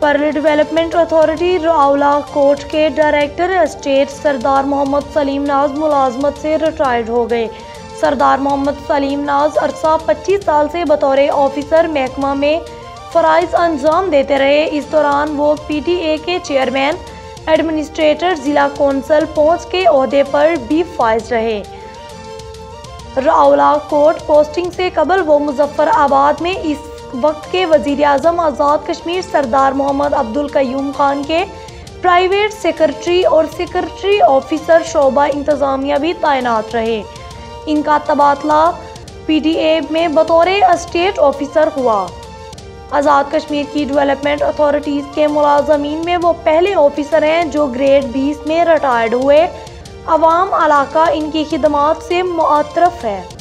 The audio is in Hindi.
पर डेवलपमेंट अथॉरिटी रावला कोट के डायरेक्टर स्टेट सरदार मोहम्मद सलीम नाज मुलाजमत से रिटायर्ड हो गए। सरदार मोहम्मद सलीम नाज अरसा 25 साल से बतौर ऑफिसर महकमा में फ़राइज़ अंजाम देते रहे। इस दौरान वो PTA के चेयरमैन, एडमिनिस्ट्रेटर, ज़िला कौंसल पहुँच के ओहदे पर भी फाइज रहे। रावला कोट पोस्टिंग से कबल वो मुजफ्फराबाद में इस वक्त के वज़ीर आज़म आज़ाद कश्मीर सरदार मोहम्मद अब्दुल कयूम खान के प्राइवेट सेक्रेटरी और सेक्रेटरी ऑफिसर शोबा इंतज़ामिया भी तैनात रहे। इनका तबादला PTA में बतौर स्टेट ऑफिसर हुआ। आज़ाद कश्मीर की डेवलपमेंट अथॉरिटीज़ के मुलाजमीन में वो पहले ऑफिसर हैं जो ग्रेड 20 में रिटायर्ड हुए। अवाम इलाका इनकी खिदमात से मुअत्तरफ है।